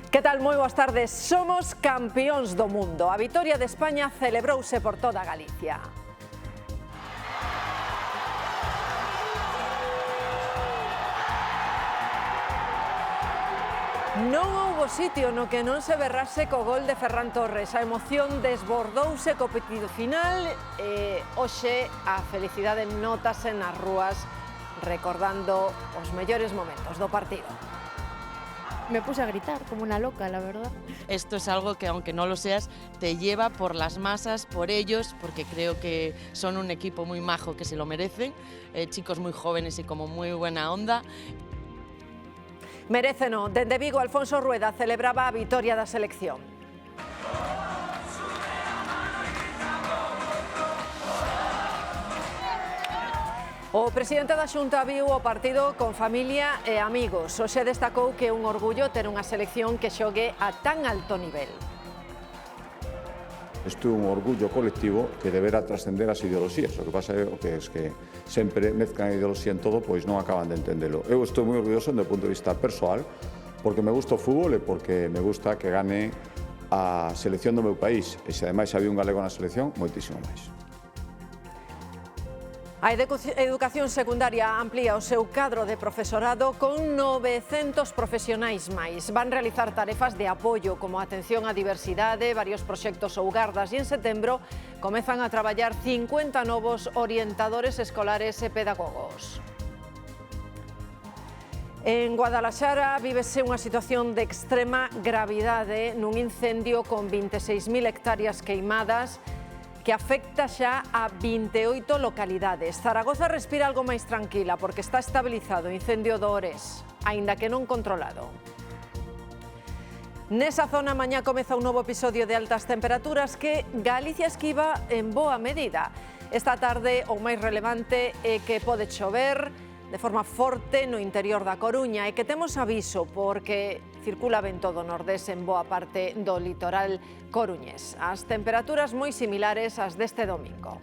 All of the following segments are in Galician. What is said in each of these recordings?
Que tal? Moi boas tardes. Somos campións do mundo. A vitoria de España celebrouse por toda Galicia. Non houbo sitio no que non se berrase co gol de Ferran Torres. A emoción desbordouse co pitido final e hoxe a felicidade notase nas rúas recordando os mellores momentos do partido. Me puse a gritar como una loca, la verdad. Esto es algo que, aunque no lo seas, te lleva por las masas, por ellos, porque creo que son un equipo muy majo que se lo merecen, chicos muy jóvenes y como muy buena onda. Meréceno. Dende Vigo, Alfonso Rueda celebraba a vitoria da selección. O presidente da Xunta viu o partido con familia e amigos. Hoxe destacou que é un orgullo ter unha selección que xogue a tan alto nivel. Isto é un orgullo colectivo que deberá trascender as ideoloxías. O que pasa é que sempre mezclan a ideoloxía en todo, pois non acaban de entendelo. Eu estou moi orgulloso do punto de vista persoal, porque me gusta o fútbol e porque me gusta que gane a selección do meu país. E se ademais había un galego na selección, moitísimo máis. A educación secundaria amplía o seu cadro de profesorado con 900 profesionais máis. Van realizar tarefas de apoio como atención á diversidade, varios proxectos ou gardas e en setembro comezan a traballar 50 novos orientadores escolares e pedagogos. En Guadalaxara vívese unha situación de extrema gravidade nun incendio con 26.000 hectáreas queimadas que afecta xa a 28 localidades. Zaragoza respira algo máis tranquila porque está estabilizado o incendio do Ores, aínda que non controlado. Nesa zona mañá comeza un novo episodio de altas temperaturas que Galicia esquiva en boa medida. Esta tarde o máis relevante é que pode chover de forma forte no interior da Coruña e que temos aviso porque circula vento do nordés en boa parte do litoral coruñés. As temperaturas moi similares ás deste domingo.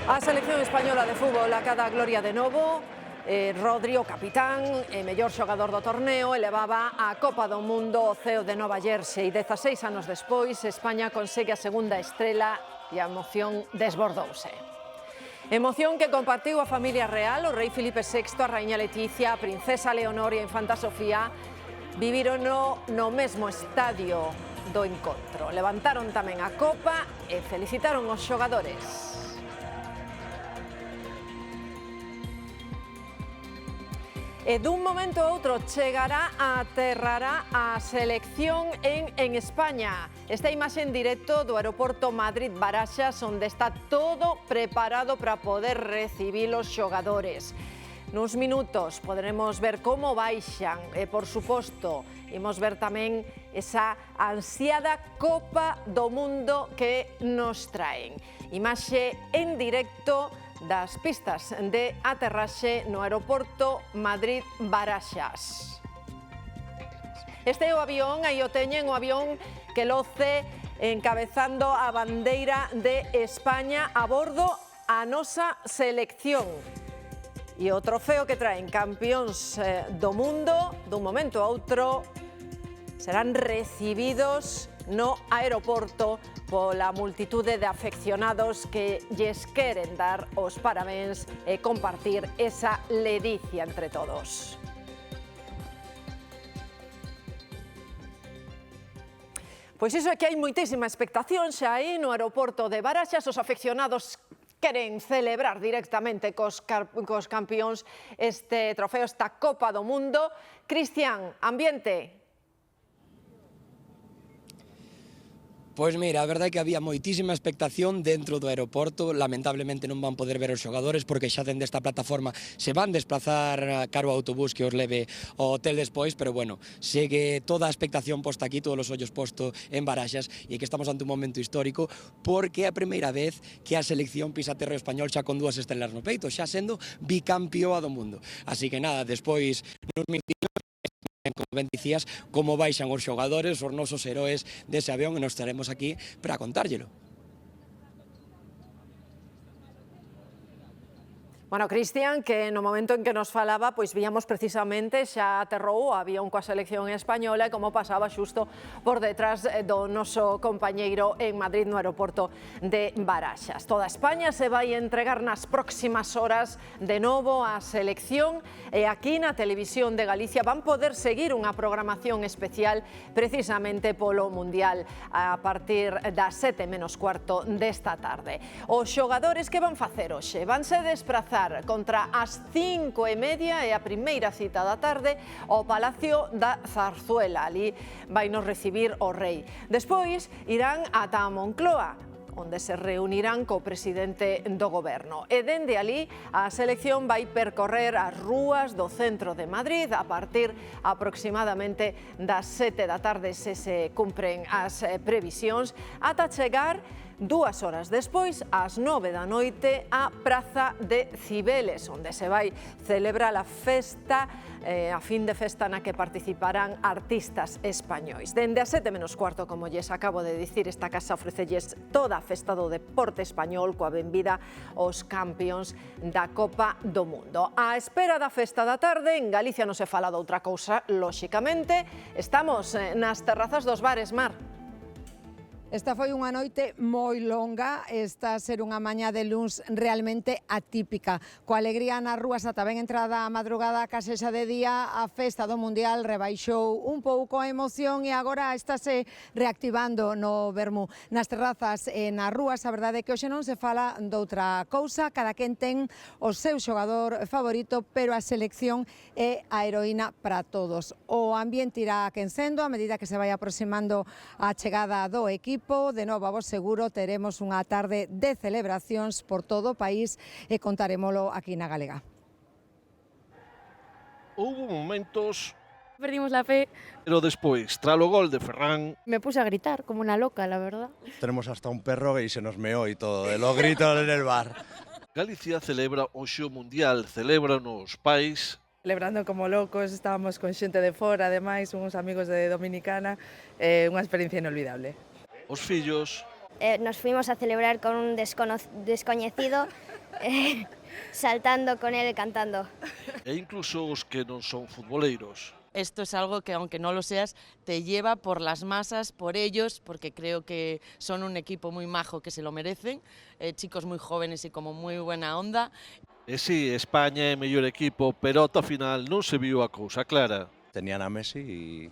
A selección española de fútbol acada a gloria de novo. Rodri, o capitán e mellor xogador do torneo, elevaba a Copa do Mundo ao ceo de Nova Jersey. 16 anos despois, España consegue a segunda estrela e a emoción desbordouse. Emoción que compartiu a familia real, o rei Filipe VI, a raíña Leticia, a princesa Leonor e a infanta Sofía, vivírono no mesmo estadio do encontro. Levantaron tamén a copa e felicitaron os xogadores. E dun momento a outro chegará a aterrará a selección en España. Esta imaxe en directo do aeroporto Madrid-Baraxas, onde está todo preparado para poder recibir os xogadores. Nuns minutos poderemos ver como baixan e, por suposto, imos ver tamén esa ansiada Copa do Mundo que nos traen. Imaxe en directo das pistas de aterraxe no aeroporto Madrid-Baraxas. Este é o avión, aí o teñen, o avión que loce encabezando a bandeira de España a bordo a nosa selección. E o trofeo que traen campións do mundo, dun momento a outro, serán recibidos no aeroporto pola multitude de afeccionados que lles queren dar os parabéns e compartir esa ledicia entre todos. Pois iso é que hai moitísima expectación xa aí no aeroporto de Baraxas. Os afeccionados queren celebrar directamente cos campións este trofeo, esta Copa do Mundo. Cristian, ambiente. Pois mira, a verdade é que había moitísima expectación dentro do aeroporto. Lamentablemente non van poder ver os xogadores porque xa dende esta plataforma se van desplazar caro ao autobús que os leve ao hotel despois, pero bueno, segue toda a expectación posta aquí, todos os ollos posto en Baraxas, e que estamos ante un momento histórico porque é a primeira vez que a selección pisa terreo español xa con 2 estelas no peito, xa sendo bicampeoa do mundo. Así que nada, despois nos minutiños, como ben dicías, como baixan os xogadores, os nosos heróis dese avión, e nos estaremos aquí para contárllelo. Bueno, Cristian, que no momento en que nos falaba, pois víamos precisamente xa aterrou o avión coa selección española e como pasaba xusto por detrás do noso compañeiro en Madrid no aeroporto de Baraxas. Toda España se vai entregar nas próximas horas de novo á selección e aquí na Televisión de Galicia van poder seguir unha programación especial precisamente polo Mundial a partir das 7 menos cuarto desta tarde. Os xogadores que van facer hoxe? Vanse desprazar contra as 5:30 e a primeira cita da tarde ao Palacio da Zarzuela. Ali vai nos recibir o rei. Despois irán ata a Moncloa, onde se reunirán co presidente do goberno. E dende ali a selección vai percorrer as rúas do centro de Madrid a partir aproximadamente das 7 da tarde, se se cumpren as previsións, ata chegar 2 horas despois, ás 9 da noite, a Praza de Cibeles, onde se vai celebrar a festa, a fin de festa na que participarán artistas españois. Dende as 7 menos cuarto, como lles acabo de dicir, esta casa ofrecelles toda a festa do deporte español coa benvida aos campións da Copa do Mundo. A espera da festa da tarde, en Galicia non se fala doutra cousa, lóxicamente, estamos nas terrazas dos bares, Mar. Esta foi unha noite moi longa, esta ser unha mañá de luns realmente atípica. Coa alegría nas rúas ata ben entrada a madrugada, case xa de día, a festa do Mundial rebaixou un pouco a emoción e agora estáse reactivando no Bermú. Nas terrazas e nas rúas, a verdade é que hoxe non se fala doutra cousa, cada quen ten o seu xogador favorito, pero a selección é a heroína para todos. O ambiente irá quencendo a medida que se vai aproximando a chegada do equipo. De novo, a vos seguro, teremos unha tarde de celebracións por todo o país e contarémolo aquí na Galega. Houbo momentos... Perdimos la fe. Pero despois, tras o gol de Ferran... Me puse a gritar como una loca, la verdad. Tenemos hasta un perro y se nos meó y todo, de los gritos en el bar. Galicia celebra hoxe o Mundial, celebran os pais... Celebrando como locos, estábamos con xente de fora, ademais, uns amigos de Dominicana, unha experiencia inolvidable. Os fillos... Nos fuimos a celebrar con un descoñecido, saltando con él e cantando. E incluso os que non son futboleiros. Esto es algo que, aunque no lo seas, te lleva por las masas, por ellos, porque creo que son un equipo muy majo que se lo merecen, chicos muy jóvenes y como muy buena onda. E sí, España é mellor equipo, pero ata o final non se viu a cousa clara. Tenían a Messi y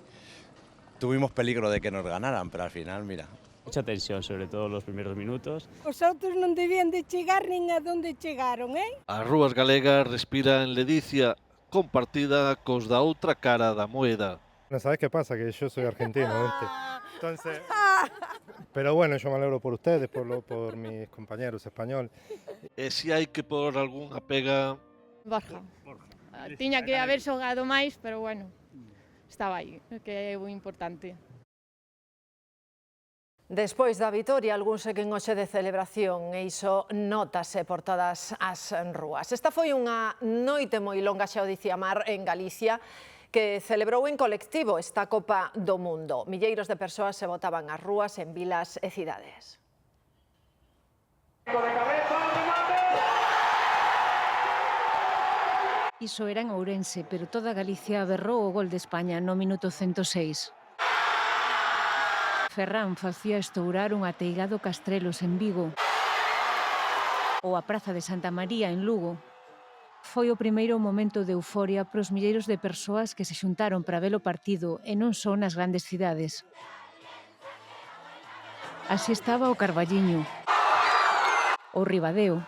tuvimos peligro de que nos ganaran, pero al final, mira. Mucha tensión, sobre todo los primeros minutos. Os outros non debían de chegar nin a donde chegaron, As rúas galegas respiran ledicia compartida cos da outra cara da moeda. No sabes qué pasa, que yo soy argentino, ¿viste? Entonces, pero bueno, yo me alegro por ustedes, por mis compañeros españoles. E se hai que por algunha pega... Borja. Tiña que haber xogado máis, pero bueno, estaba aí, que é moi importante. Despois da vitoria, algún seguen hoxe de celebración e iso notase por todas as rúas. Esta foi unha noite moi longa, xa o dicía Mar, en Galicia, que celebrou en colectivo esta Copa do Mundo. Milleiros de persoas se botaban ás rúas en vilas e cidades. Iso era en Ourense, pero toda Galicia berrou o gol de España no minuto 106. Ferran facía estourar un ateigado Castrelos en Vigo ou a Praza de Santa María en Lugo. Foi o primeiro momento de euforia pros milleiros de persoas que se xuntaron para ver o partido e non só nas grandes cidades. Así estaba o Carballiño, o Ribadeo.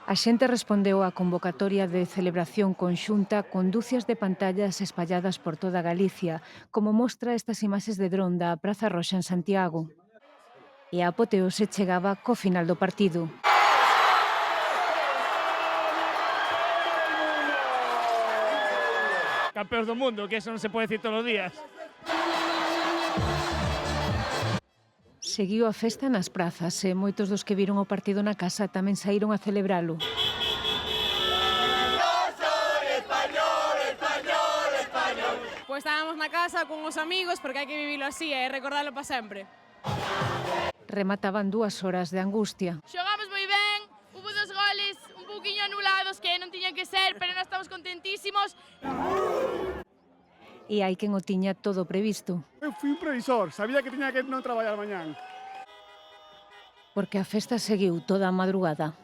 A xente respondeu á convocatoria de celebración conxunta con dúcias de pantallas espalladas por toda Galicia, como mostra estas imaxes de dron da Praza Roxa en Santiago. E a apoteose chegaba co final do partido. Campeóns do mundo, que eso non se pode decir todos os días. Seguiu a festa nas prazas e moitos dos que viron o partido na casa tamén saíron a celebralo. Pois estábamos na casa con os amigos porque hai que vivilo así e recordalo para sempre. Remataban 2 horas de angustia. Xogamos moi ben, hubo 2 goles un pouquiño anulados que non tiñan que ser, pero nós estamos contentísimos. E hai quen o tiña todo previsto. Eu fui un previsor, sabía que tiña que non traballar mañán. Porque a festa seguiu toda a madrugada.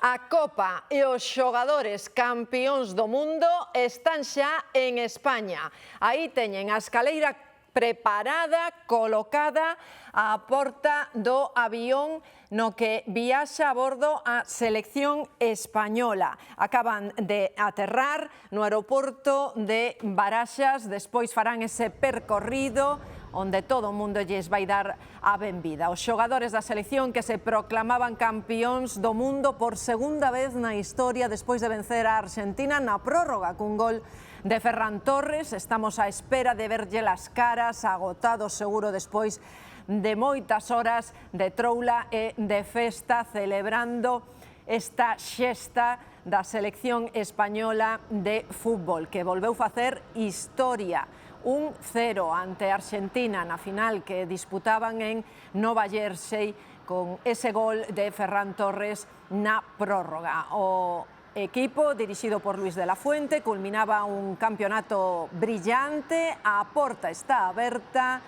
A Copa e os xogadores campións do mundo están xa en España. Aí teñen a escaleira preparada, colocada á porta do avión no que viaxa a bordo a selección española. Acaban de aterrar no aeroporto de Baraxas, despois farán ese percorrido onde todo o mundo lles vai dar a benvida. Os xogadores da selección que se proclamaban campións do mundo por segunda vez na historia despois de vencer a Argentina na prórroga cun gol de Ferran Torres. Estamos á espera de verlle as caras, agotados seguro despois de moitas horas de troula e de festa celebrando esta xesta da selección española de fútbol que volveu facer historia. 1-0 ante Argentina na final que disputaban en Nova Jersey con ese gol de Ferran Torres na prórroga. O equipo dirixido por Luis de la Fuente culminaba un campeonato brillante, a porta está aberta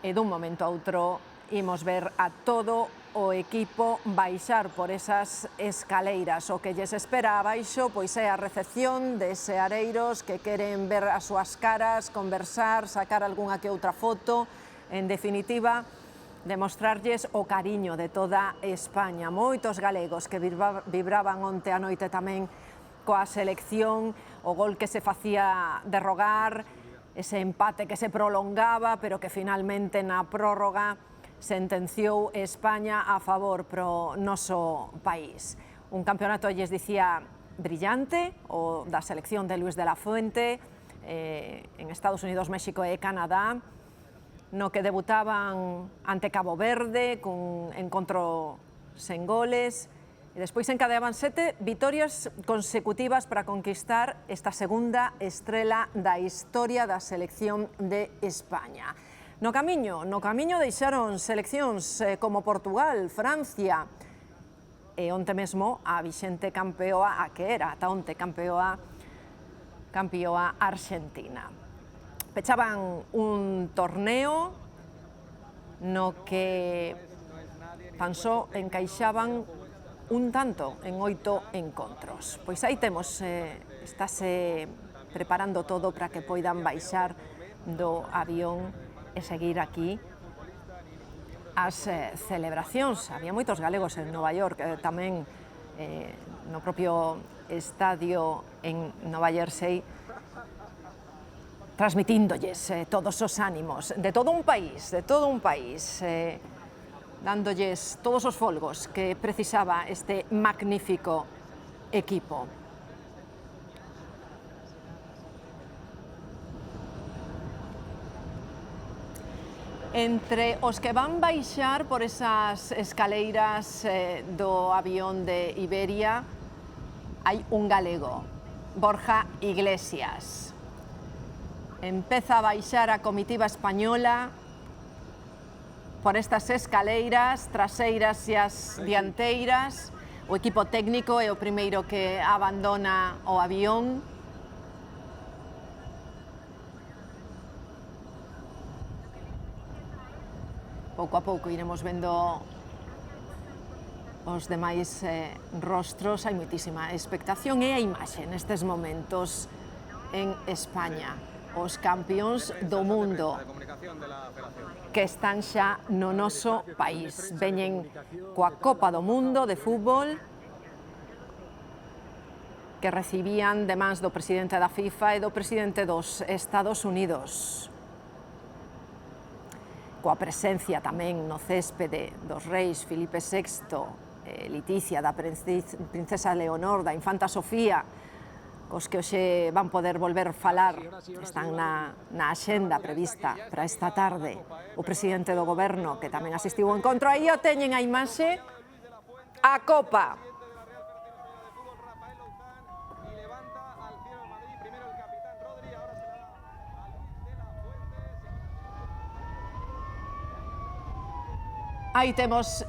e dun momento a outro imos ver a todo o equipo baixar por esas escaleiras. O que lles espera abaixo pois é a recepción de seareiros que queren ver as súas caras, conversar, sacar algunha que outra foto, en definitiva, demostrarlles o cariño de toda España. Moitos galegos que vibraban onte a noite tamén coa selección, o gol que se facía de rogar, ese empate que se prolongaba, pero que finalmente na prórroga sentenciou España a favor pro noso país. Un campeonato, lles dicía, brillante, o da selección de Luis de la Fuente, en Estados Unidos, México e Canadá, no que debutaban ante Cabo Verde, cun encontro sen goles, e despois encadeaban 7 vitorias consecutivas para conquistar esta segunda estrela da historia da selección de España. No camiño deixaron seleccións como Portugal, Francia e onte mesmo a vixente campeoa, a que era ata onte campeoa Argentina. Pechaban un torneo no que tan só encaixaban un tanto en 8 encontros. Pois aí temos, estáse preparando todo para que poidan baixar do avión e seguir aquí as celebracións. Había moitos galegos en Nova York, tamén no propio estadio en Nova Jersey, transmitindolles todos os ánimos de todo un país, dándolles todos os folgos que precisaba este magnífico equipo. Entre os que van baixar por esas escaleiras do avión de Iberia hai un galego, Borja Iglesias. Empeza a baixar a comitiva española por estas escaleiras traseiras e as dianteiras. O equipo técnico é o primeiro que abandona o avión. Pouco a pouco iremos vendo os demais rostros. Hai moitísima expectación e a imaxe nestes momentos en España. Os campións do mundo que están xa no noso país. Veñen coa Copa do Mundo de fútbol que recibían de mans do presidente da FIFA e do presidente dos Estados Unidos. Coa presencia tamén no céspede dos reis Filipe VI, Leticia, da princesa Leonor, da infanta Sofía, cos que hoxe van poder volver falar, están na axenda prevista para esta tarde. O presidente do goberno, que tamén asistiu ao encontro, aí o teñen a imaxe, a Copa. Aí temos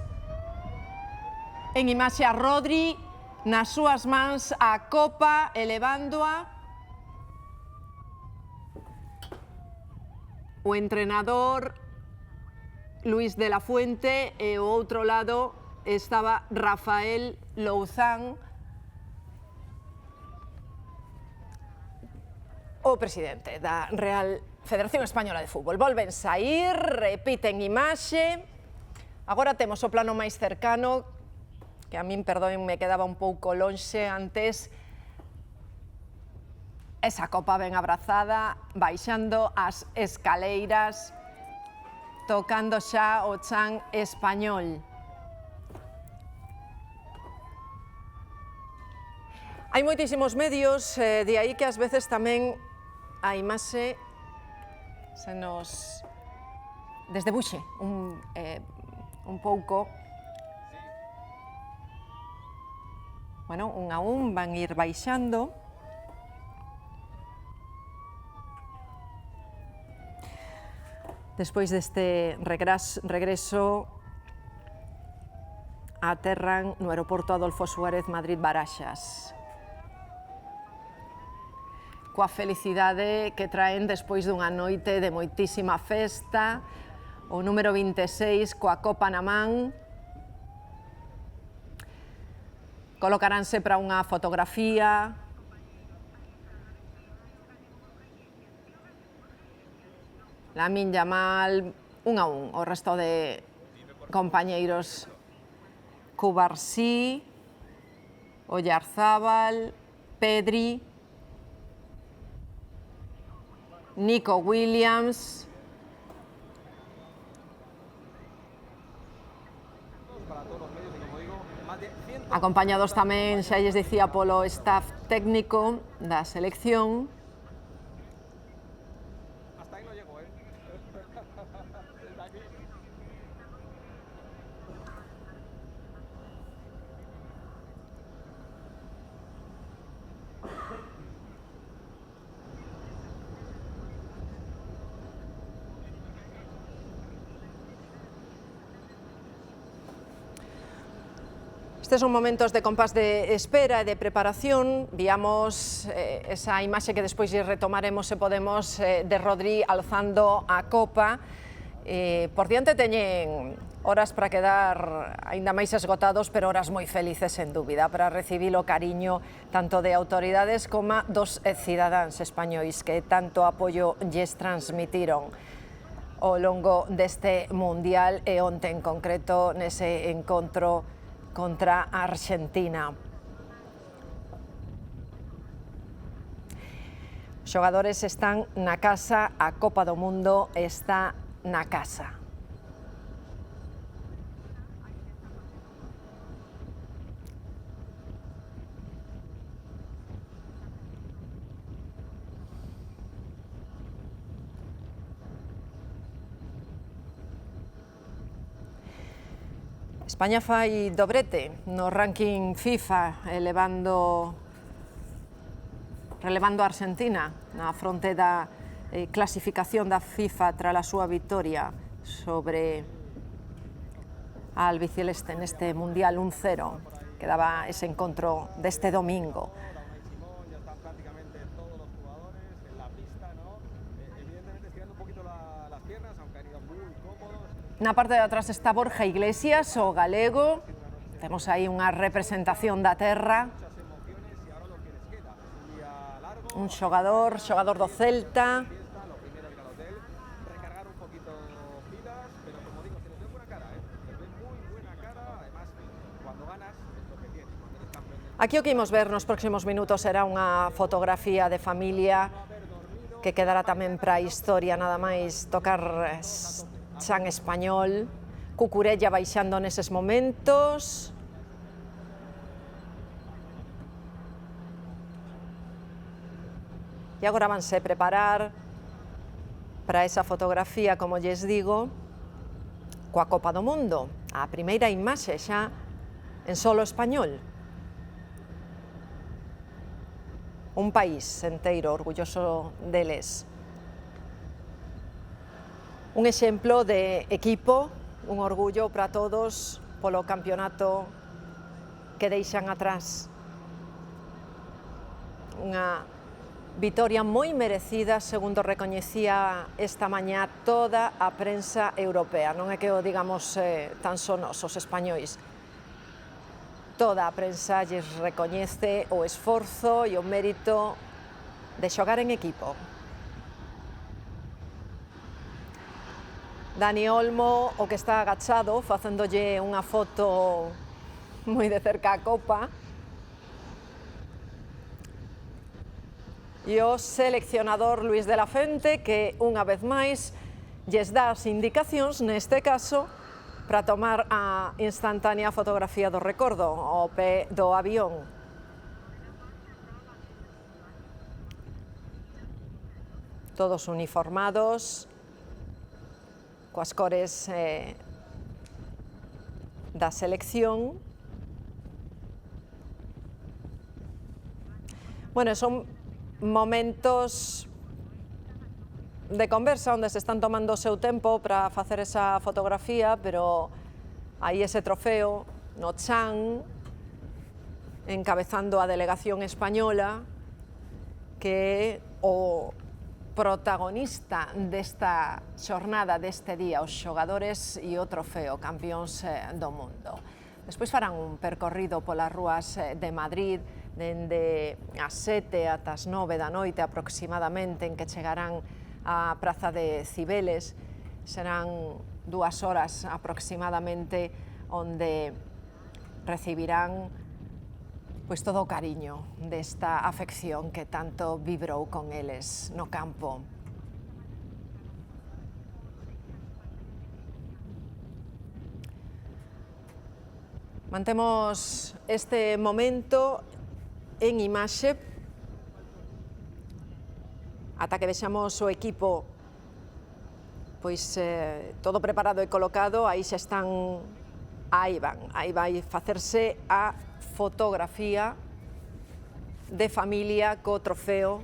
en imaxe a Rodri, nas súas mans a copa, elevándoa. O entrenador Luis de la Fuente e ao outro lado estaba Rafael Louzán, o presidente da Real Federación Española de Fútbol. Volven saír, repiten imaxe. Agora temos o plano máis cercano, que a min, perdoen, me quedaba un pouco lonxe antes. Esa copa ben abrazada, baixando as escaleiras, tocando xa o chan español. Hai moitísimos medios, de aí que ás veces tamén a imaxe se nos desdebuxe un pouco. Bueno, un a un van ir baixando. Despois deste regreso, aterran no aeroporto Adolfo Suárez Madrid-Baraxas. Coa felicidade que traen despois dunha noite de moitísima festa, o número 26 coa copa na man. Colocaránse para unha fotografía. Lamine Yamal, un a un, o resto de compañeiros. Cubarsí, Oyarzábal, Pedri, Nico Williams, acompañados tamén, xa lles dicía, polo staff técnico da selección. Estes son momentos de compás de espera e de preparación. Víamos esa imaxe que despois retomaremos, se podemos, de Rodri alzando a copa. Por diante teñen horas para quedar aínda máis esgotados, pero horas moi felices, sen dúbida, para recibir o cariño tanto de autoridades como dos cidadáns españois que tanto apoio lles transmitiron ao longo deste Mundial e onte en concreto nese encontro contra a Argentina. Os xogadores están na casa, a Copa do Mundo está na casa. España fai dobrete no ranking FIFA, relevando a Argentina na fronte da clasificación da FIFA tras a súa vitoria sobre a albiceleste neste Mundial 1-0, que daba ese encontro deste domingo. Na parte de atrás está Borja Iglesias, o galego. Temos aí unha representación da terra. Un xogador do Celta. Aquí o que imos ver nos próximos minutos será unha fotografía de familia que quedará tamén para a historia, nada máis tocar San Español, Cucurella baixando neses momentos. E agora vanse preparar para esa fotografía, como lles digo, coa Copa do Mundo. A primeira imaxe xa en solo español. Un país enteiro orgulloso deles. Un exemplo de equipo, un orgullo para todos polo campeonato que deixan atrás. Unha vitoria moi merecida, segundo recoñecía esta mañá toda a prensa europea. Non é que o digamos tan só nós, os españois. Toda a prensa lles recoñece o esforzo e o mérito de xogar en equipo. Dani Olmo, o que está agachado, facéndolle unha foto moi de cerca á copa. E o seleccionador Luís de la Fuente, que unha vez máis lles dá as indicacións, neste caso, para tomar a instantánea fotografía do recordo ao pé do avión. Todos uniformados, coas cores da selección. Bueno, son momentos de conversa onde se están tomando o seu tempo para facer esa fotografía, pero aí ese trofeo no chan, encabezando a delegación española, que é o protagonista desta xornada, deste día, os xogadores e o trofeo, campións do mundo. Despois farán un percorrido polas rúas de Madrid, dende as 7 ata as 9 da noite aproximadamente, en que chegarán a Praza de Cibeles. Serán 2 horas aproximadamente onde recibirán pois todo o cariño desta afección que tanto vibrou con eles no campo. Mantemos este momento en imaxe ata que vexamos o equipo pois todo preparado e colocado. Aí xa están, aí vai facerse a fotografía de familia co trofeo.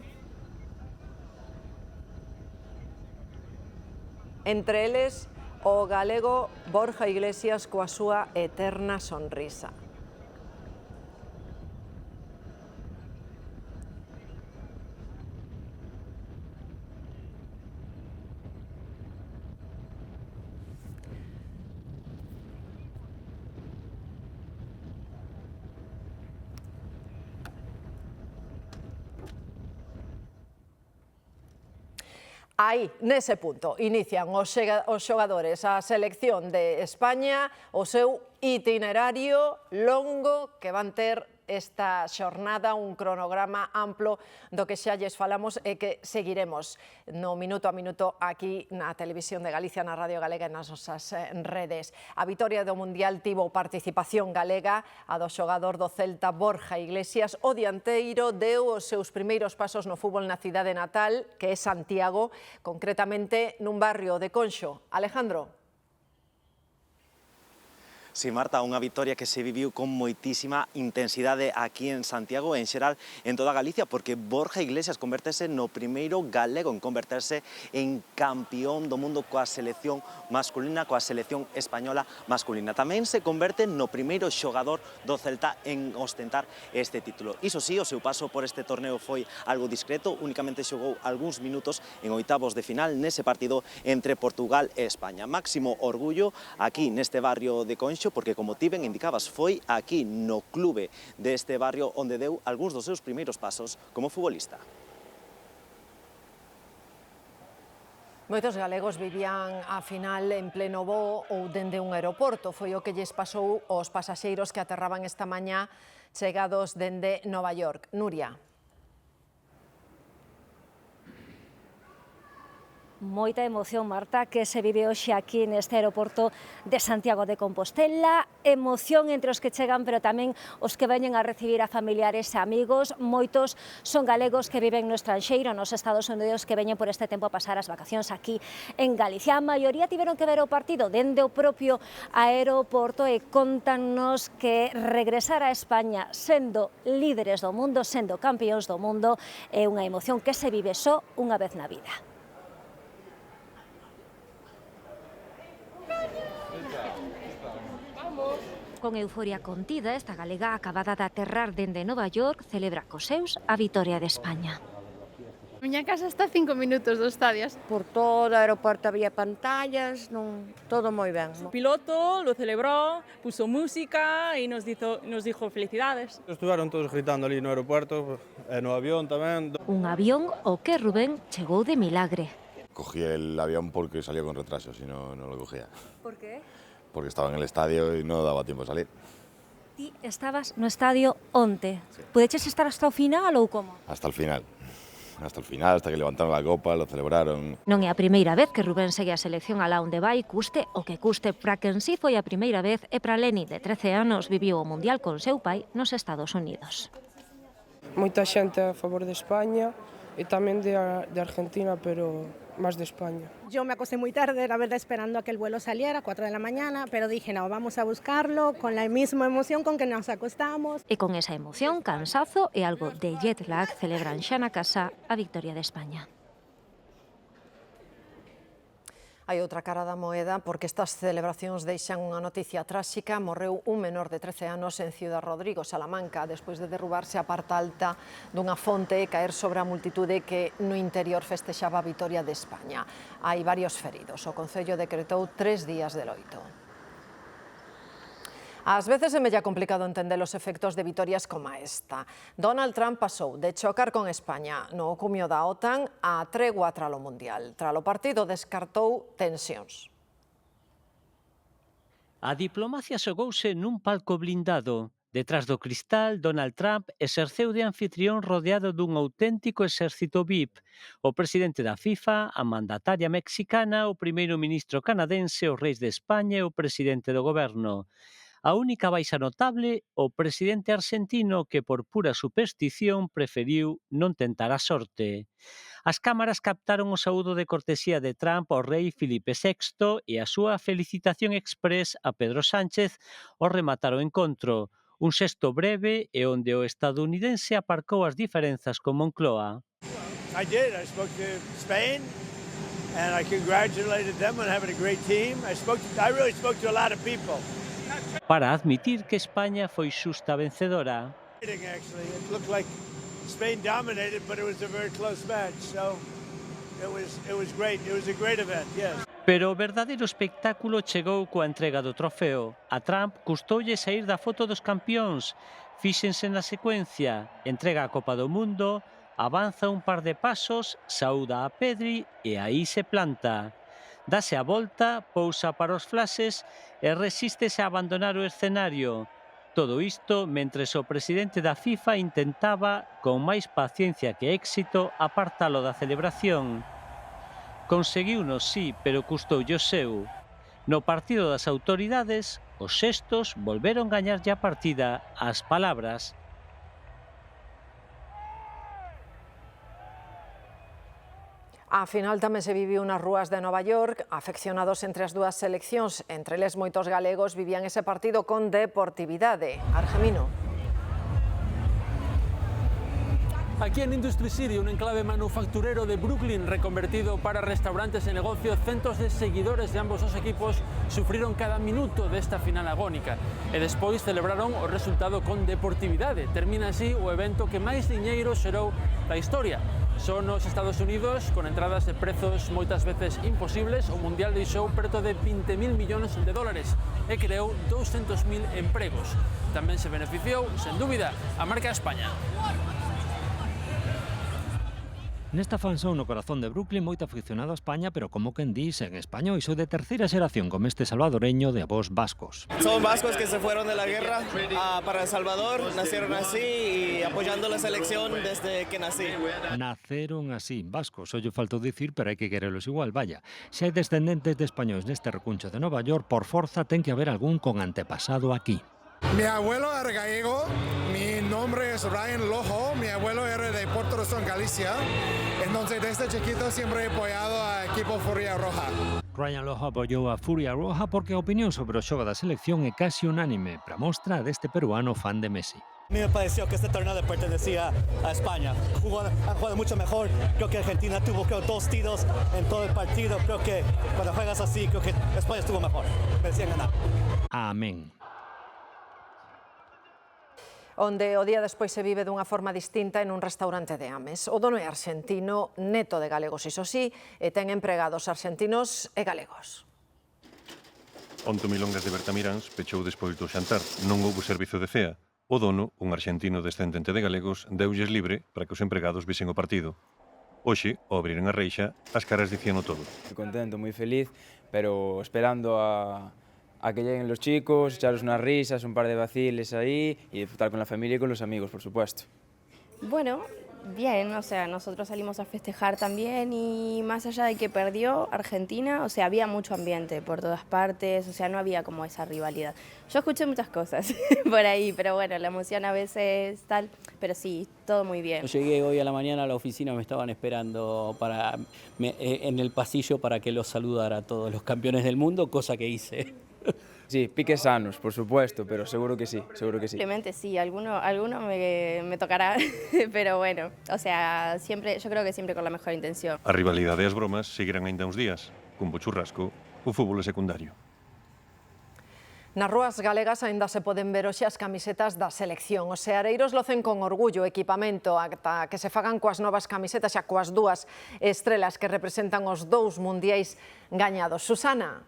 Entre eles, o galego Borja Iglesias coa súa eterna sonrisa. Aí, nese punto, inician os xogadores, a selección de España, o seu itinerario longo que van ter esta xornada, un cronograma amplo do que xa lles falamos e que seguiremos no minuto a minuto aquí na Televisión de Galicia, na Radio Galega e nas nosas redes. A vitoria do Mundial tivo participación galega, a do xogador do Celta Borja Iglesias. O dianteiro deu os seus primeiros pasos no fútbol na cidade natal, que é Santiago, concretamente nun barrio de Conxo. Alejandro. Sí, Marta, unha vitoria que se viviu con moitísima intensidade aquí en Santiago e en xeral en toda Galicia, porque Borja Iglesias convertese no primeiro galego en converterse en campeón do mundo coa selección masculina, coa selección española masculina. Tamén se converte no primeiro xogador do Celta en ostentar este título. Iso sí, o seu paso por este torneo foi algo discreto, únicamente xogou algúns minutos en oitavos de final nese partido entre Portugal e España. Máximo orgullo aquí neste barrio de Conxo, porque, como ti ben indicabas, foi aquí no clube deste barrio onde deu algúns dos seus primeiros pasos como futbolista. Moitos galegos vivían a final en pleno voo ou dende un aeroporto. Foi o que lles pasou aos pasaxeiros que aterraban esta mañá chegados dende Nova York. Nuria. Moita emoción, Marta, que se vive hoxe aquí neste aeroporto de Santiago de Compostela. Emoción entre os que chegan, pero tamén os que veñen a recibir a familiares e amigos. Moitos son galegos que viven no estranxeiro, nos Estados Unidos, que veñen por este tempo a pasar as vacacións aquí en Galicia. A maioría tiveron que ver o partido dende o propio aeroporto e contanos que regresar a España sendo líderes do mundo, sendo campións do mundo, é unha emoción que se vive só unha vez na vida. Con euforia contida, esta galega acabada de aterrar dende Nova York celebra cos seus a vitoria de España. Miña casa está a 5 minutos do estadio. Por todo o aeroporto había pantallas, todo moi ben. O piloto lo celebró, puso música e nos dijo felicidades. Estuveron todos gritando ali no aeroporto, e no avión tamén. Un avión o que Rubén chegou de milagre. Cogí el avión porque salió con retraso, si no, no lo cogía. ¿Por qué? Porque estaba en el estadio y no daba tiempo a salir. Ti estabas no estadio onte. Sí. Pudeches estar hasta o final ou como? Hasta el final. Hasta el final, hasta que levantaron la copa, lo celebraron. Non é a primeira vez que Rubén segue a selección alá onde vai, custe o que custe. Para quen si foi a primeira vez e para Leni, de 13 anos, viviu o Mundial con seu pai nos Estados Unidos. Moita xente a favor de España e tamén de Argentina, pero más de España. Yo me acosté muy tarde, la verdad, esperando a que el vuelo saliera, 4 de la mañana, pero dije, no, vamos a buscarlo con la misma emoción con que nos acostamos. E con esa emoción, cansazo e algo de jet lag celebran xa na casa a victoria de España. Hai outra cara da moeda porque estas celebracións deixan unha noticia tráxica. Morreu un menor de 13 anos en Ciudad Rodrigo, Salamanca, despois de derrubarse a parte alta dunha fonte e caer sobre a multitude que no interior festexaba a vitoria de España. Hai varios feridos. O Concello decretou 3 días de loito. Ás veces é mella complicado entender os efectos de vitorias como esta. Donald Trump pasou de chocar con España no cumio da OTAN a tregua tralo Mundial. Tralo partido descartou tensións. A diplomacia xogouse nun palco blindado. Detrás do cristal, Donald Trump exerceu de anfitrión rodeado dun auténtico exército VIP. O presidente da FIFA, a mandataria mexicana, o primeiro ministro canadense, os reis de España e o presidente do goberno. A única baixa notable, o presidente argentino que por pura superstición preferiu non tentar a sorte. As cámaras captaron o saúdo de cortesía de Trump ao rei Filipe VI e a súa felicitación express a Pedro Sánchez ao rematar o encontro. Un xesto breve e onde o estadounidense aparcou as diferenzas con Moncloa. I did. I spoke to Spain and I congratulated them on having a great team. I really spoke to a lot of people. Para admitir que España foi xusta vencedora. Actually, it looked like Spain dominated, but it was a very close match. So it was great. It was a great event. Yes. Pero o verdadeiro espectáculo chegou coa entrega do trofeo. A Trump custoulle saír da foto dos campións. Fíxense na secuencia. Entrega a Copa do Mundo, avanza un par de pasos, saúda a Pedri e aí se planta. Dase a volta, pousa para os flashes e resístese a abandonar o escenario. Todo isto mentres o presidente da FIFA intentaba, con máis paciencia que éxito, apartalo da celebración. Conseguiuno, sí, pero custoulle o seu. No partido das autoridades, os xestos volveron gañarlle a partida ás palabras. A final tamén se viviu nas rúas de Nova York. Afeccionados entre as dúas seleccións, entre eles moitos galegos, vivían ese partido con deportividade. Argemino. Aquí en Industry City, un enclave manufacturero de Brooklyn reconvertido para restaurantes e negocio, centos de seguidores de ambos os equipos sufriron cada minuto desta final agónica e despois celebraron o resultado con deportividade. Termina así o evento que máis diñeiro xerou da historia. Só nos Estados Unidos, con entradas de prezos moitas veces imposibles, o Mundial deixou preto de 20.000 millóns de dólares e creou 200.000 empregos. Tamén se beneficiou, sen dúbida, a marca España. Nesta fansón no corazón de Brooklyn moito aficionado a España, pero como quen di, en España e sou de terceira xeración como este salvadoreño de avós vascos. Son vascos que se fueron de la guerra para El Salvador, nacieron así y apoyando la selección desde que nací. Naceron así, vascos, ollo faltou dicir, pero hai que querelos igual, vaya. Se hai descendentes de españoles neste recuncho de Nova York, por forza ten que haber algún con antepasado aquí. Mi abuelo era gallego, mi nombre es Ryan Lojo, mi abuelo era de Puerto Rico, Galicia, entonces desde chiquito siempre he apoyado al equipo Furia Roja. Ryan Lojo apoyou a Furia Roja porque a opinión sobre o xogo da selección é casi unánime, para mostra deste peruano fan de Messi. A mí me pareció que este torneo le pertenecía a España. Han jugado mucho mejor. Creo que Argentina tuvo 2 tiros en todo el partido. Creo que cuando juegas así, creo que España estuvo mejor. Merecían ganar. Amén. Onde o día despois se vive dunha forma distinta en un restaurante de Ames. O dono é arxentino, neto de galegos, iso sí, e ten empregados arxentinos e galegos. Onto Milongas de Bertamiráns pechou despois do xantar. Non houbo servizo de cea. O dono, un arxentino descendente de galegos, deulles libre para que os empregados visen o partido. Hoxe, ao abriren a reixa, as caras dicíano todo. Estoy contento, muy feliz, pero esperando a que lleguen los chicos, echaros unas risas, un par de vaciles ahí y disfrutar con la familia y con los amigos, por supuesto. Bueno, bien, o sea, nosotros salimos a festejar también y más allá de que perdió Argentina, o sea, había mucho ambiente por todas partes, o sea, no había como esa rivalidad. Yo escuché muchas cosas por ahí, pero bueno, la emoción a veces tal, pero sí, todo muy bien. Yo llegué hoy a la mañana a la oficina, me estaban esperando en el pasillo para que los saludara a todos los campeones del mundo, cosa que hice. Sí, piques sanos, por supuesto, pero seguro que sí, seguro que sí. Simplemente sí, alguno me tocará, pero bueno, o sea, siempre, yo creo que siempre con la mejor intención. A rivalidade e as bromas seguirán aínda uns días. Con bo churrasco, o fútbol é secundario. Nas rúas galegas aínda se poden ver hoxe as camisetas da selección. Os seareiros locen con orgullo o equipamento ata que se fagan coas novas camisetas xa coas 2 estrelas que representan os 2 mundiais gañados. Susana.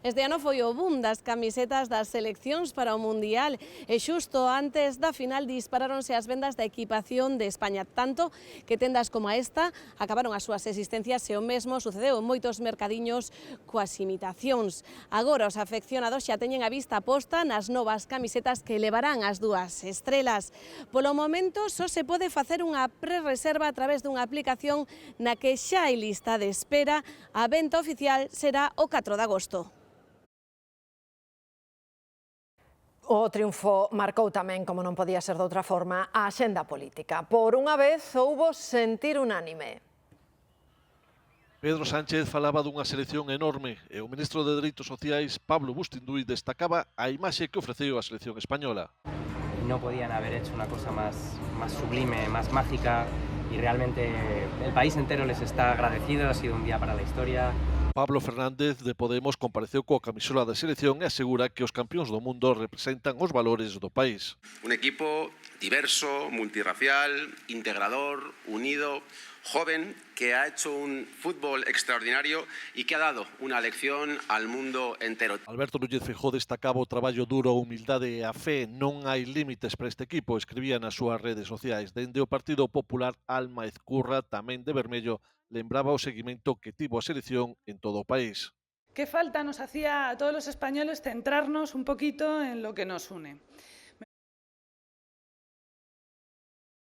Este ano foi o boom das camisetas das seleccións para o Mundial e xusto antes da final disparáronse as vendas da equipación de España, tanto que tendas como esta acabaron as súas existencias e o mesmo sucedeu en moitos mercadiños coas imitacións. Agora os afeccionados xa teñen a vista posta nas novas camisetas que levarán as 2 estrelas. Polo momento só se pode facer unha prerreserva a través dunha aplicación na que xa hai lista de espera. A venta oficial será o 4 de agosto. O triunfo marcou tamén, como non podía ser de outra forma, a axenda política. Por unha vez houbo sentir unánime. Pedro Sánchez falaba dunha selección enorme e o ministro de Dereitos Sociais, Pablo Bustinduy, destacaba a imaxe que ofreceu a selección española. No podían haber hecho una cosa más sublime, más mágica y realmente el país entero les está agradecido, ha sido un día para la historia. Pablo Fernández de Podemos compareceu coa camisola da selección e asegura que os campións do mundo representan os valores do país. Un equipo diverso, multirracial, integrador, unido, joven, que ha hecho un fútbol extraordinario y que ha dado una lección al mundo entero. Alberto Núñez Feijóo destacaba o traballo duro, a humildade e a fe. Non hai límites para este equipo, escribía nas súas redes sociais. Dende o Partido Popular, Alma Ezcurra, tamén de vermello, lembraba o seguimento que tivo a selección en todo o país. ¿Qué falta nos hacía a todos los españoles centrarnos un poquito en lo que nos une?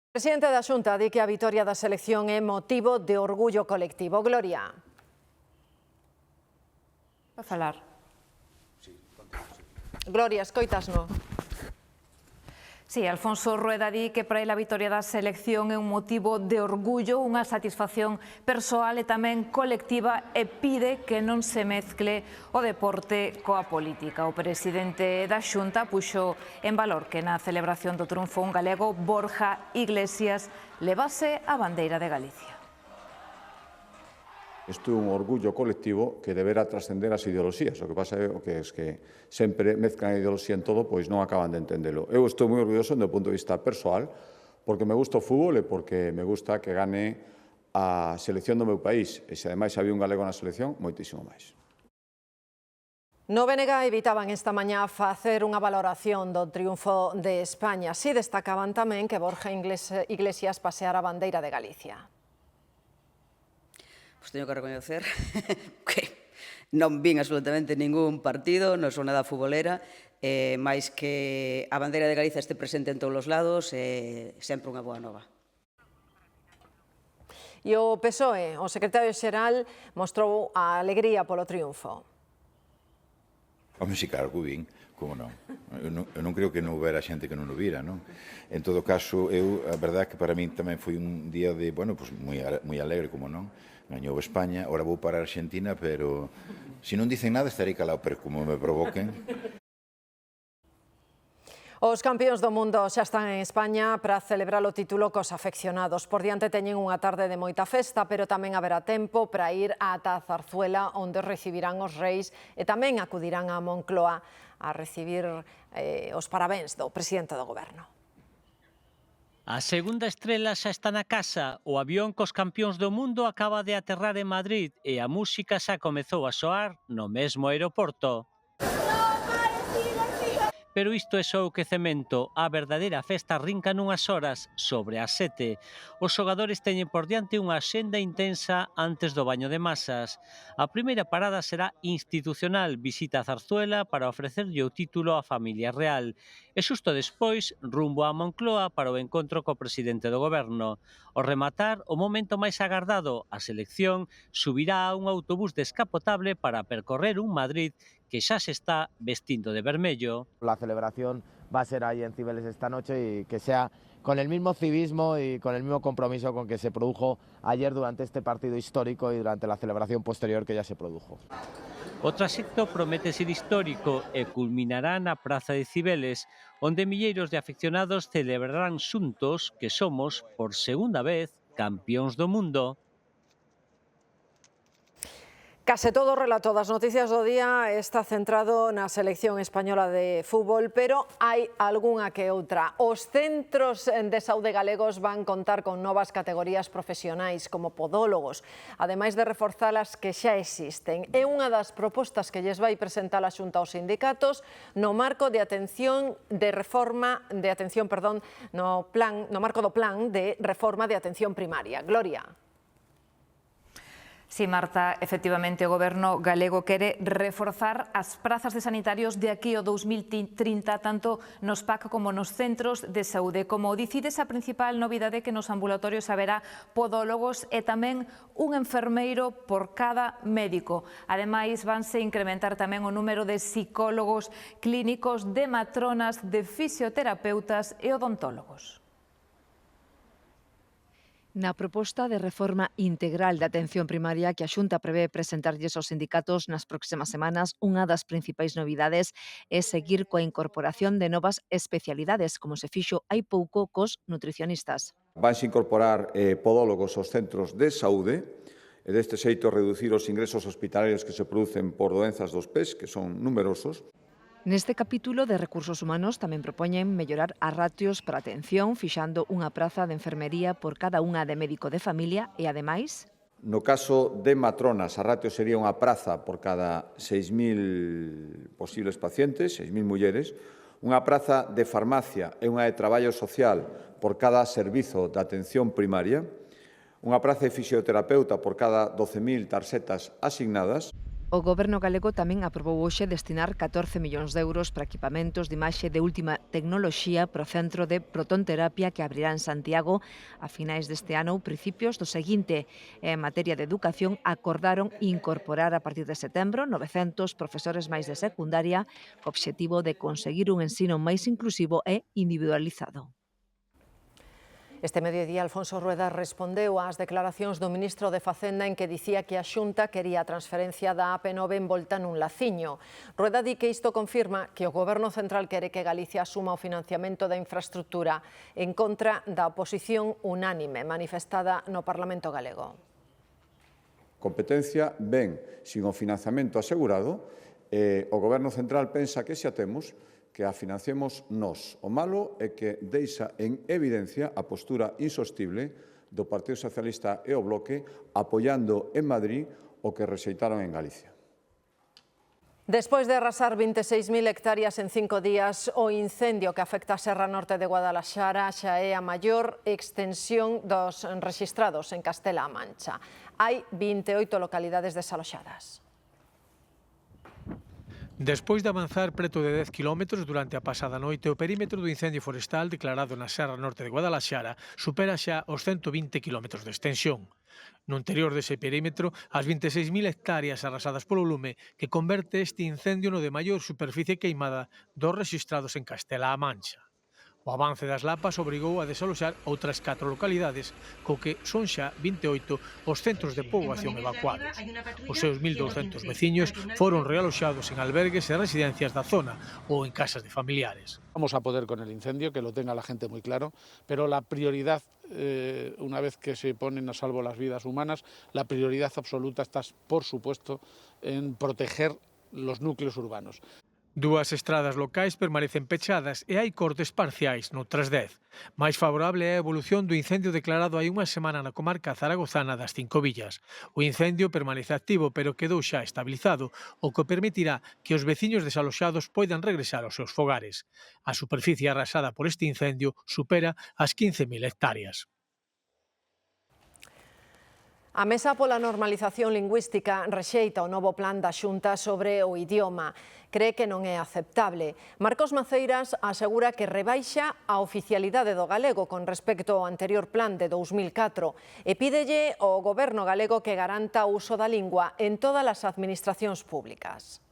O presidente da Xunta di que a vitoria da selección é motivo de orgullo colectivo. Gloria. Va a falar. Gloria, escoitasno. Sí, Alfonso Rueda di que para ele a vitoria da selección é un motivo de orgullo, unha satisfacción persoal e tamén colectiva e pide que non se mezcle o deporte coa política. O presidente da Xunta puxo en valor que na celebración do triunfo un galego, Borja Iglesias, levase a bandeira de Galicia. Isto é un orgullo colectivo que deberá trascender as ideoloxías. O que pasa é que sempre mezclan a ideoloxía en todo, pois non acaban de entendelo. Eu estou moi orgulloso do punto de vista persoal, porque me gusta o fútbol e porque me gusta que gane a selección do meu país. E se ademais había un galego na selección, moitísimo máis. No BNG evitaban esta mañá facer unha valoración do triunfo de España. Si destacaban tamén que Borja Iglesias paseara a bandeira de Galicia. Pois teño que recoñecer que non vin absolutamente ningún partido, non son nada futbolera, máis que a bandeira de Galicia este presente en todos os lados, sempre unha boa nova. E o PSOE, o secretario xeral, mostrou a alegría polo triunfo. Home, si claro que o vin, como non? Eu non creo que non houbera xente que non o vira, non? En todo caso, a verdade é que para min tamén foi un día de, bueno, pues moi alegre, como non? Gañou España, ora vou para a Argentina, pero se non dicen nada estarei calado, pero como me provoquen... Os campións do mundo xa están en España para celebrar o título cos afeccionados. Por diante teñen unha tarde de moita festa, pero tamén haberá tempo para ir ata Zarzuela, onde recibirán os reis e tamén acudirán a Moncloa a recibir os parabéns do presidente do goberno. A segunda estrela xa está na casa. O avión cos campións do mundo acaba de aterrar en Madrid e a música xa comezou a soar no mesmo aeroporto. Pero isto é só o quecemento. A verdadeira festa arrinca nunhas horas, sobre as 7. Os xogadores teñen por diante unha axenda intensa antes do baño de masas. A primeira parada será institucional, visita a Zarzuela para ofrecerlle o título á familia real. E xusto despois, rumbo a Moncloa para o encontro co presidente do goberno. Ao rematar, o momento máis agardado, a selección subirá a un autobús descapotable para percorrer un Madrid que xa se está vestindo de vermello. La celebración va a ser ahí en Cibeles esta noche y que sea con el mismo civismo y con el mismo compromiso con que se produjo ayer durante este partido histórico y durante la celebración posterior que ya se produjo. O traxecto promete ser histórico e culminará na Praza de Cibeles, onde milleiros de afeccionados celebrarán xuntos que somos, por segunda vez, campións do mundo. Case todo o relato das noticias do día está centrado na selección española de fútbol, pero hai algunha que outra. Os centros de saúde galegos van contar con novas categorías profesionais como podólogos, ademais de reforzar as que xa existen. É unha das propostas que lles vai presentar a Xunta aos sindicatos no marco de no marco do plan de reforma de atención primaria. Gloria. Sí, Marta, efectivamente o Goberno galego quere reforzar as prazas de sanitarios de aquí ao 2030, tanto nos PAC como nos centros de saúde. Como dicides, a principal novidade que nos ambulatorios haberá podólogos e tamén un enfermeiro por cada médico. Ademais, vanse incrementar tamén o número de psicólogos clínicos, de matronas, de fisioterapeutas e odontólogos. Na proposta de reforma integral da atención primaria que a Xunta prevé presentarlles aos sindicatos nas próximas semanas, unha das principais novidades é seguir coa incorporación de novas especialidades, como se fixo hai pouco cos nutricionistas. Vanse incorporar podólogos aos centros de saúde e deste xeito reducir os ingresos hospitalarios que se producen por doenzas dos pés, que son numerosos. Neste capítulo de Recursos Humanos tamén propoñen mellorar as ratios para atención, fixando unha praza de enfermería por cada unha de médico de familia e, ademais... No caso de matronas, a ratio sería unha praza por cada 6.000 posibles pacientes, 6.000 mulleres, unha praza de farmacia e unha de traballo social por cada servizo de atención primaria, unha praza de fisioterapeuta por cada 12.000 tarxetas asignadas. O Goberno galego tamén aprobou hoxe destinar 14 millóns de euros para equipamentos de imaxe de última tecnoloxía para o centro de protonterapia que abrirá en Santiago a finais deste ano ou principios do seguinte. En materia de educación acordaron incorporar a partir de setembro 900 profesores máis de secundaria co obxectivo de conseguir un ensino máis inclusivo e individualizado. Este mediodía, Alfonso Rueda respondeu ás declaracións do ministro de Facenda en que dicía que a Xunta quería a transferencia da AP9 envolta nun laciño. Rueda di que isto confirma que o Goberno Central quere que Galicia asuma o financiamento da infraestructura en contra da oposición unánime manifestada no Parlamento galego. Competencia ben sin o financiamento asegurado, o Goberno Central pensa que xa temos que a financiemos nós. O malo é que deixa en evidencia a postura insostible do Partido Socialista e o Bloque apoiando en Madrid o que rexeitaron en Galicia. Despois de arrasar 26.000 hectáreas en 5 días, o incendio que afecta a Serra Norte de Guadalaxara xa é a maior extensión dos rexistrados en Castela-A Mancha. Hai 28 localidades desaloxadas. Despois de avanzar preto de 10 km durante a pasada noite, o perímetro do incendio forestal declarado na Serra Norte de Guadalaxara supera xa os 120 km de extensión. No interior dese perímetro, as 26.000 hectáreas arrasadas polo lume que converte este incendio no de maior superficie queimada dos rexistrados en Castela-A Mancha. O avance das lapas obrigou a desaloxar outras 4 localidades, co que son xa 28 os centros de poboación evacuados. Os seus 1.200 veciños foron realoxados en albergues e residencias da zona ou en casas de familiares. Vamos a poder con el incendio, que lo tenga la gente muy claro, pero la prioridad, una vez que se ponen a salvo las vidas humanas, la prioridad absoluta está, por supuesto, en proteger los núcleos urbanos. Dúas estradas locais permanecen pechadas e hai cortes parciais noutras 10. Mais favorable é a evolución do incendio declarado hai unha semana na comarca zaragozana das Cinco Villas. O incendio permanece activo, pero quedou xa estabilizado, o que permitirá que os veciños desaloxados poidan regresar aos seus fogares. A superficie arrasada por este incendio supera as 15.000 hectáreas. A Mesa pola Normalización Lingüística rexeita o novo plan da Xunta sobre o idioma. Cree que non é aceptable. Marcos Maceiras asegura que rebaixa a oficialidade do galego con respecto ao anterior plan de 2004 e pídelle ao goberno galego que garanta o uso da lingua en todas as administracións públicas.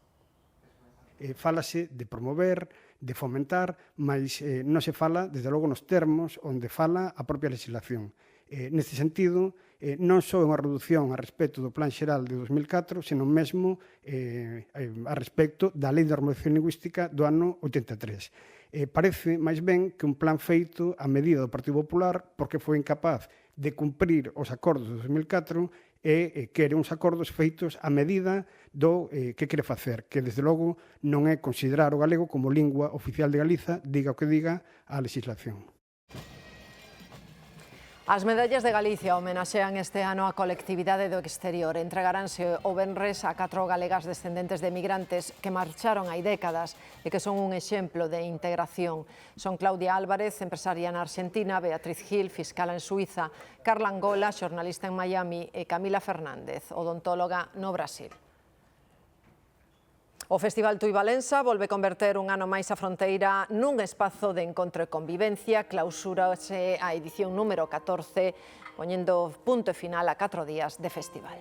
Fálase de promover, de fomentar, mas non se fala, desde logo, nos termos onde fala a propia legislación. Neste sentido, non só unha reducción a respecto do Plan Xeral de 2004, senón mesmo a respecto da Lei de Normalización Lingüística do ano 83. Parece, máis ben, que un plan feito a medida do Partido Popular porque foi incapaz de cumprir os acordos de 2004 e quere uns acordos feitos a medida do que quere facer, que desde logo non é considerar o galego como lingua oficial de Galiza, diga o que diga a legislación. As medallas de Galicia homenaxean este ano a colectividade do exterior. Entregaránse o venres a 4 galegas descendentes de emigrantes que marcharon hai décadas e que son un exemplo de integración. Son Claudia Álvarez, empresaria na Argentina, Beatriz Gil, fiscal en Suiza, Carla Angola, xornalista en Miami e Camila Fernández, odontóloga no Brasil. O Festival Tui Valença volve converter un ano máis a fronteira nun espazo de encontro e convivencia. Clausúrase a edición número 14, poñendo punto e final a 4 días de festival.